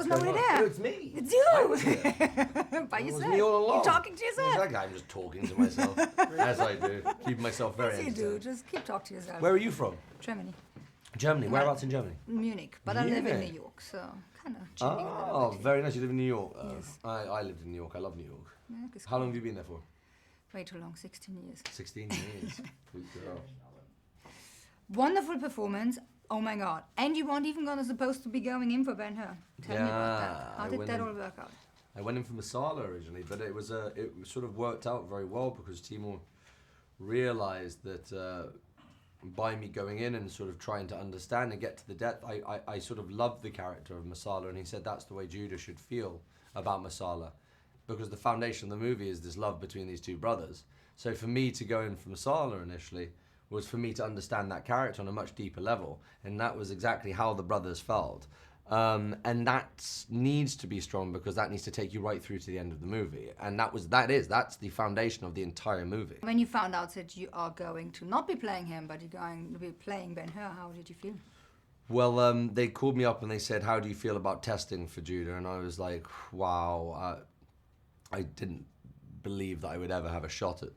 was nobody there. No, it's me. It's you. By It was yourself. me all along. You're talking to yourself. Exactly. I'm just talking to myself, as I do. Keep myself very Yes, you do. entertained. Just keep talking to yourself. Where are you from? Germany. Germany. Whereabouts in Germany? Munich. But I live in Munich. New York, so kind of chilling a little Oh, bit. very nice. You live in New York. Yes. I lived in New York. I love New York. Yeah, it's How long have you been there for? way too long, 16 years. 16 years. Good girl. Wonderful performance. Oh my God. And you weren't even gonna supposed to be going in for Ben Hur. Tell me about that. How I did went that in- all work out? I went in for Masala originally, but it sort of worked out very well because Timur realized that by me going in and sort of trying to understand and get to the depth, I sort of loved the character of Masala, and he said that's the way Judah should feel about Masala, because the foundation of the movie is this love between these two brothers. So for me to go in for Masala initially was for me to understand that character on a much deeper level, and that was exactly how the brothers felt. And that needs to be strong because that needs to take you right through to the end of the movie, and that's the foundation of the entire movie. When you found out that you are going to not be playing him, but you're going to be playing Ben Hur, how did you feel? Well, they called me up and they said, "How do you feel about testing for Judah?" And I was like, "Wow, I didn't believe that I would ever have a shot at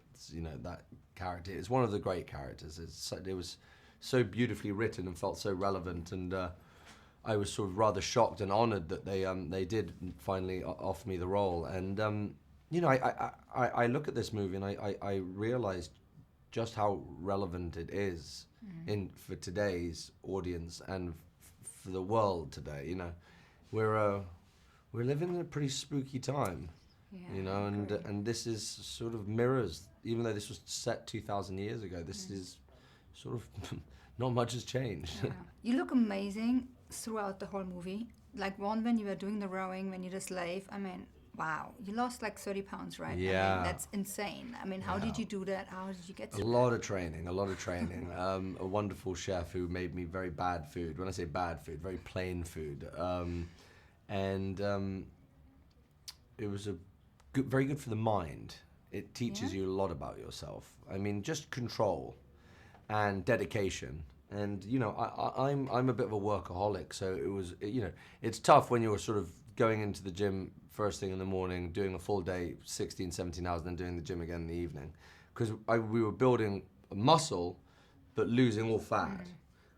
that character. It's one of the great characters. It was so beautifully written and felt so relevant, and I was sort of rather shocked and honoured that they did finally offer me the role. And I look at this movie and I realised just how relevant it is for today's audience and for the world today. We're living in a pretty spooky time. Yeah, And this is sort of mirrors, even though this was set 2,000 years ago, this is sort of, not much has changed. Yeah. You look amazing throughout the whole movie. Like when you were doing the rowing, when you're the slave, I mean, wow, you lost like 30 pounds, right? Yeah. I mean, that's insane. I mean, how did you do that? How did you get A through lot of training. A wonderful chef who made me very bad food. When I say bad food, very plain food. It was very good for the mind. It teaches you a lot about yourself. I mean, just control and dedication. And I'm a bit of a workaholic, so it was it's tough when you're sort of going into the gym first thing in the morning, doing a full day, 16, 17 hours, then doing the gym again in the evening, because we were building muscle but losing all fat.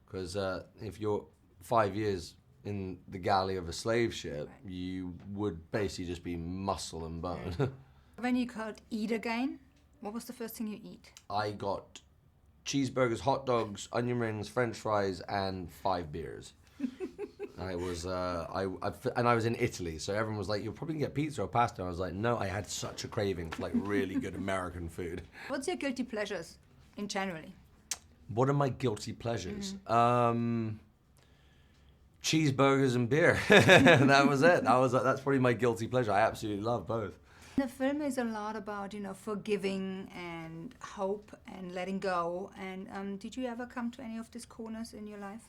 Because if you're 5 years in the galley of a slave ship, you would basically just be muscle and bone. When you could eat again, what was the first thing you eat? I got cheeseburgers, hot dogs, onion rings, French fries, and 5 beers. I was in Italy, so everyone was like, "You'll probably get pizza or pasta." I was like, "No, I had such a craving for like really good American food." What's your guilty pleasures in generally? What are my guilty pleasures? Cheeseburgers and beer. That was it. That's probably my guilty pleasure. I absolutely love both. The film is a lot about, forgiving and hope and letting go. And did you ever come to any of these corners in your life?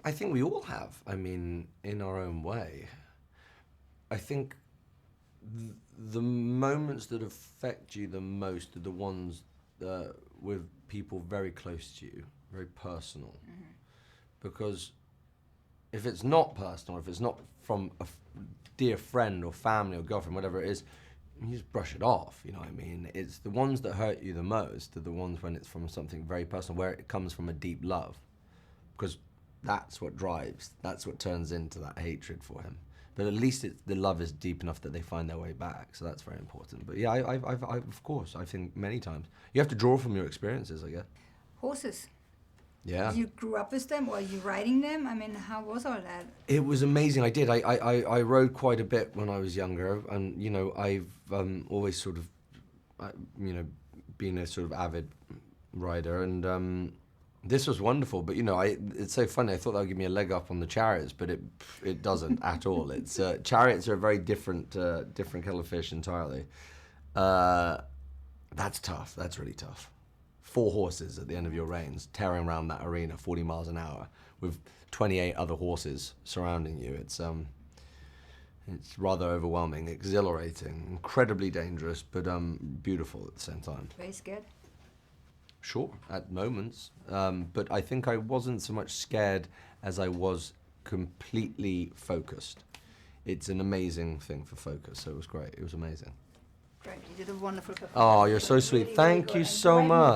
I think we all have. I mean, in our own way. I think the moments that affect you the most are the ones with people very close to you, very personal. Because if it's not personal, if it's not from a dear friend or family or girlfriend, whatever it is, you just brush it off, you know what I mean? It's the ones that hurt you the most are the ones when it's from something very personal, where it comes from a deep love. Because that's what drives, that's what turns into that hatred for him. But at least the love is deep enough that they find their way back, so that's very important. But yeah, I've of course, I think many times. You have to draw from your experiences, I guess. Horses. Yeah. You grew up with them, or are you riding them? I mean, how was all that? It was amazing. I did. I rode quite a bit when I was younger, and I've always sort of, been a sort of avid rider, and this was wonderful. But it's so funny. I thought that would give me a leg up on the chariots, but it doesn't at all. It's chariots are a very different kettle of fish entirely. That's tough. That's really tough. 4 horses at the end of your reins, tearing around that arena 40 miles an hour with 28 other horses surrounding you. It's rather overwhelming, exhilarating, incredibly dangerous, but beautiful at the same time. Very scared? Sure, at moments. But I think I wasn't so much scared as I was completely focused. It's an amazing thing for focus, so it was great. It was amazing. Great, you did a wonderful performance. Oh, you're so sweet. Really, really Thank good. you And so great much.